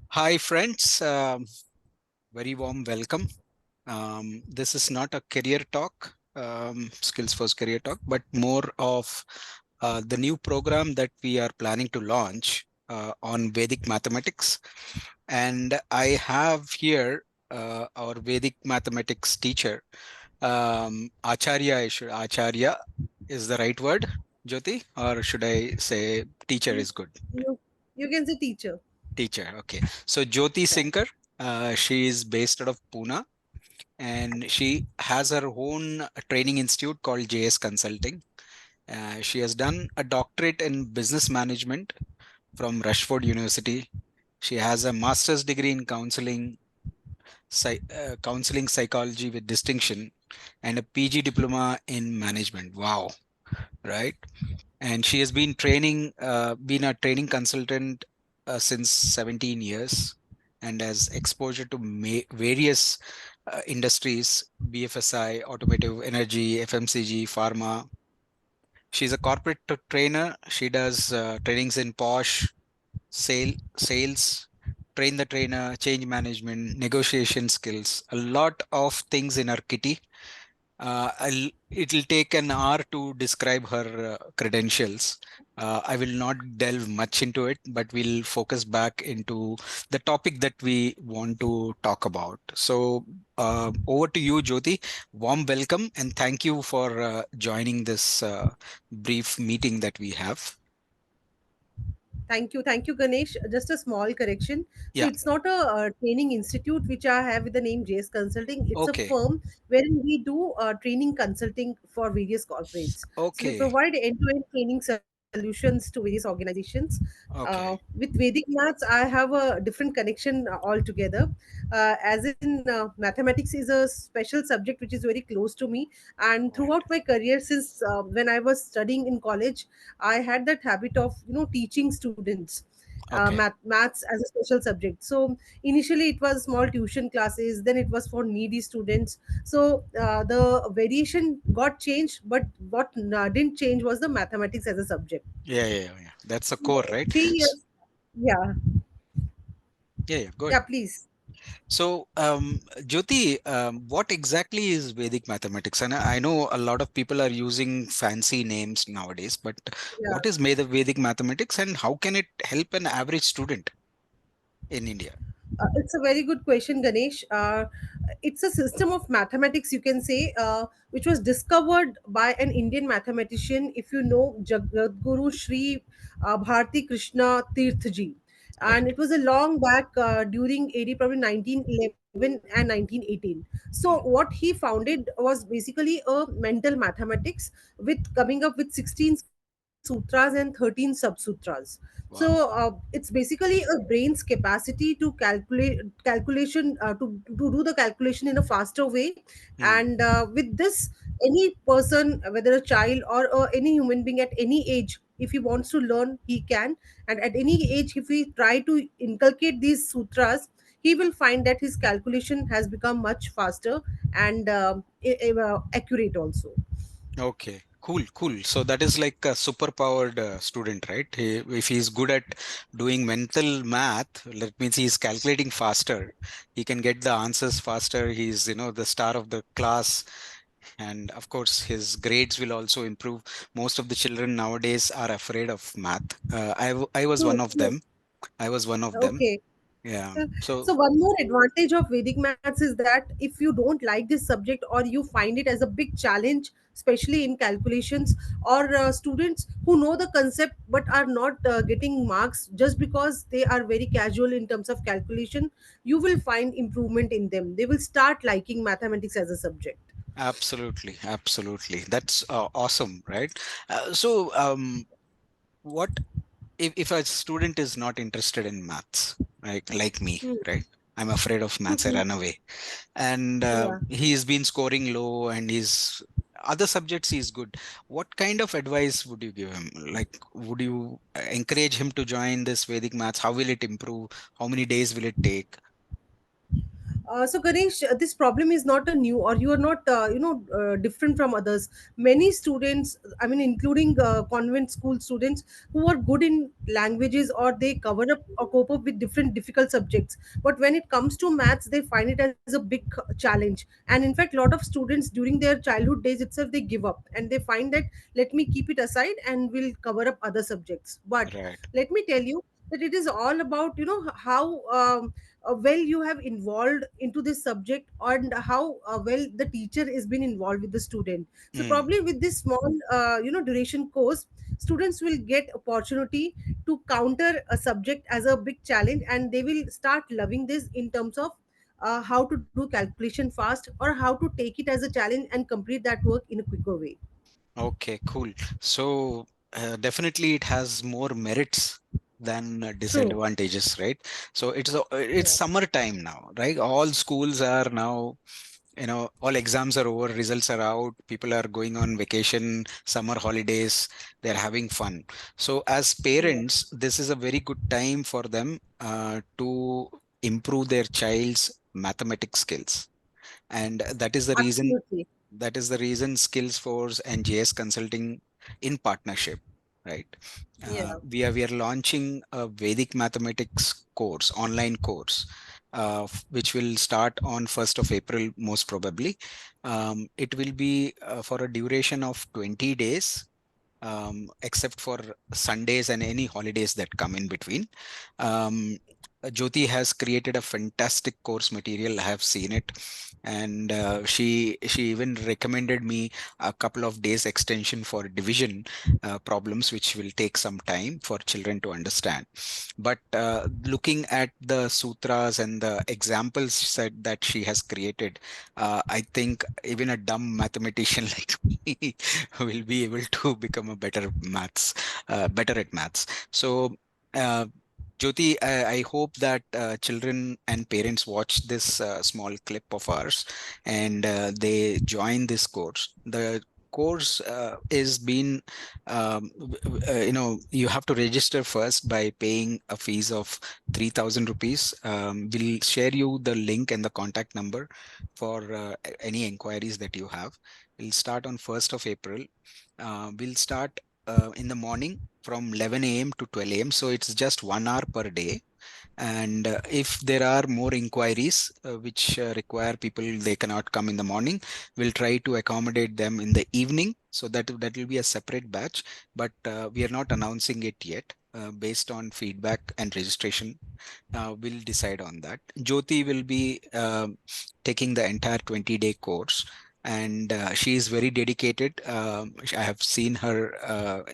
Hi, friends. Very warm welcome. This is not a career talk, Skillsforce career talk, but more of the new program that we are planning to launch on Vedic mathematics. And I have here our Vedic mathematics teacher, Acharya. Acharya is the right word, Jyoti, or should I say teacher You, is good? you can say teacher. Teacher, okay. So Jyoti Yeah. Sinkar, she is based out of Pune and she has her own training institute called JS Consulting. She has done a doctorate in business management from Rushford University. She has a master's degree in counseling psychology with distinction and a PG diploma in management. Wow, right? And she has been a training consultant since 17 years and has exposure to various industries: BFSI, automotive, energy, FMCG, pharma. She's a corporate trainer. She does trainings in Posh, sales, train the trainer, change management, negotiation skills, a lot of things in her kitty. It'll take an hour to describe her credentials. I will not delve much into it, but we'll focus back into the topic that we want to talk about. So, over to you, Jyoti. Warm welcome and thank you for joining this brief meeting that we have. Thank you, Ganesh. Just a small correction. So Yeah. it's not a, training institute which I have with the name JS Consulting. It's a Okay. firm wherein we do training consulting for various corporates. So we Okay. provide end-to-end training solutions to various organizations. Okay. With Vedic maths, I have a different connection altogether. As in, mathematics is a special subject which is very close to me. And All right. throughout my career, since when I was studying in college, I had that habit of teaching students Okay. maths as a special subject. So initially it was small tuition classes, then it was for needy students. So the variation got changed, but what didn't change was the mathematics as a subject. Yeah, yeah, yeah. That's a core, So right? 3 years, yeah, Yeah, yeah. Go ahead. yeah, please. So, Jyoti, what exactly is Vedic mathematics? And I know a lot of people are using fancy names nowadays, but Yeah. what is Vedic mathematics and how can it help an average student in India? It's a very good question, Ganesh. It's a system of mathematics, you can say, which was discovered by an Indian mathematician, if you know Jagadguru Sri Bharati Krishna Tirth ji. And Right. it was a long back during AD, probably 1911 and 1918. So Mm. what he founded was basically a mental mathematics with coming up with 16 sutras and 13 sub-sutras. So Wow. it's basically a brain's capacity to calculation to do the calculation in a faster way. Mm. And with this, any person, whether a child or any human being at any age, if he wants to learn, he can. And at any age, if we try to inculcate these sutras, he will find that his calculation has become much faster and accurate also. Okay. Cool, cool. So that is like a super powered student, right? If he's good at doing mental math, that means he's calculating faster. He can get the answers faster. He's, the star of the class. And of course, his grades will also improve. Most of the children nowadays are afraid of math. I was one True, of true. them. I was one of them. Okay. Yeah. Uh, So, So one more advantage of Vedic maths is that if you don't like this subject or you find it as a big challenge, especially in calculations, or students who know the concept but are not getting marks just because they are very casual in terms of calculation, you will find improvement in them. They will start liking mathematics as a subject. absolutely, absolutely. That's awesome, right? So, what if a student is not interested in maths, like me, Hmm. right? I'm afraid of maths. I run away. And Yeah. he's been scoring low and he's other subjects he's good. What kind of advice would you give him? Like, would you encourage him to join this Vedic maths? How will it improve? How many days will it take? So Ganesh, this problem is not a new, or you are not, different from others. Many students, I mean, including convent school students, who are good in languages, or they cover up or cope up with different difficult subjects. But when it comes to maths, they find it as a big challenge. And in fact, a lot of students during their childhood days itself, they give up and they find that, let me keep it aside and will cover up other subjects. But Right. let me tell you that it is all about, how well you have involved into this subject, and how well the teacher has been involved with the student. So Mm. probably with this small duration course, students will get opportunity to counter a subject as a big challenge, and they will start loving this in terms of how to do calculation fast, or how to take it as a challenge and complete that work in a quicker way. Okay, cool. So definitely it has more merits than True. disadvantages, right? So it's Yeah. summertime now, right? All schools are now, all exams are over, results are out, people are going on vacation, summer holidays, they're having fun. So as Yeah. parents, this is a very good time for them to improve their child's mathematics skills. And Absolutely. that is the reason Skillsforce and JS Consulting in partnership, right? Yeah. We are launching a Vedic mathematics course, online course, which will start on 1st of April, most probably. It will be for a duration of 20 days, except for Sundays and any holidays that come in between. Um, Jyoti has created a fantastic course material. I have seen it, and she even recommended me a couple of days extension for division problems, which will take some time for children to understand. But looking at the sutras and the examples set that she has created, I think even a dumb mathematician like me will be able to become a better at maths. So, uh, Jyoti, I hope that children and parents watch this small clip of ours and they join this course. The course is being, you have to register first by paying a fees of 3,000 rupees. We'll share you the link and the contact number for any inquiries that you have. We'll start on 1st of April. We'll start in the morning from 11 a.m. to 12 a.m. So it's just 1 hour per day. And if there are more inquiries which require people, they cannot come in the morning, we'll try to accommodate them in the evening. So that will be a separate batch, but we are not announcing it yet. Based on feedback and registration, we'll decide on that. Jyoti will be taking the entire 20-day course, and she is very dedicated. I have seen her,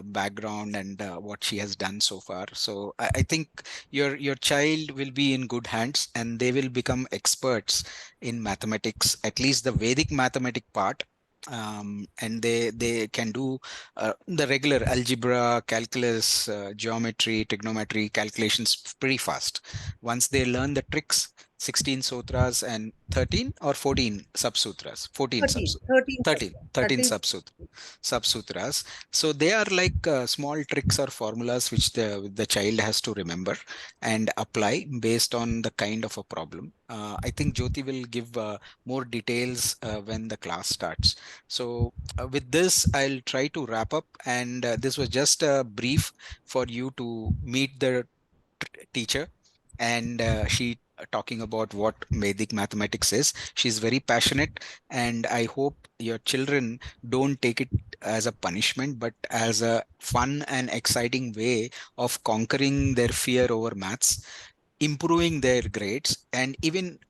background and what she has done so far. So I think your child will be in good hands, and they will become experts in mathematics, at least the Vedic mathematic part. And they can do the regular algebra, calculus, geometry, trigonometry calculations pretty fast. Once they learn the tricks, 16 sutras and 13 or 14 subsutras, 14 subs 13, 13 13 subject. 13 13. subsutras. So they are like small tricks or formulas which the child has to remember and apply based on the kind of a problem. I think Jyoti will give more details when the class starts. So with this, I'll try to wrap up, and this was just a brief for you to meet the teacher, and she talking about what Vedic mathematics is. She's very passionate, and I hope your children don't take it as a punishment, but as a fun and exciting way of conquering their fear over maths, improving their grades, and even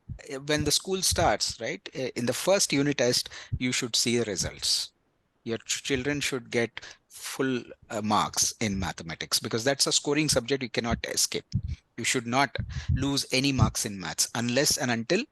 when the school starts, right, in the first unit test, you should see the results. Your children should get full marks in mathematics, because that's a scoring subject you cannot escape. You should not lose any marks in maths unless and until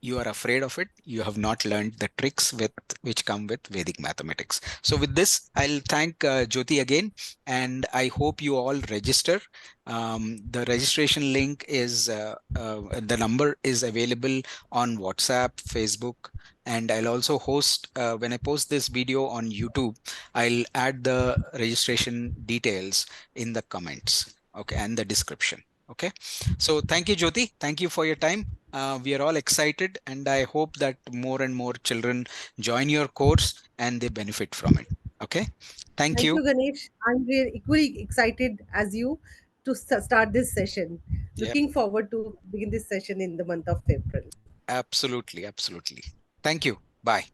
you are afraid of it. You have not learned the tricks with which come with Vedic mathematics. So with this, I'll thank Jyoti again, and I hope you all register. The registration link is the number is available on WhatsApp, Facebook, and I'll also host when I post this video on YouTube. I'll add the registration details in the comments, okay, and the description. Okay. So thank you, Jyoti. Thank you for your time. We are all excited, and I hope that more and more children join your course and they benefit from it. Okay. Thank Thank you. you, Ganesh. I'm equally excited as you to start this session. Yep. Looking forward to begin this session in the month of April. Absolutely. Absolutely. Thank you. Bye.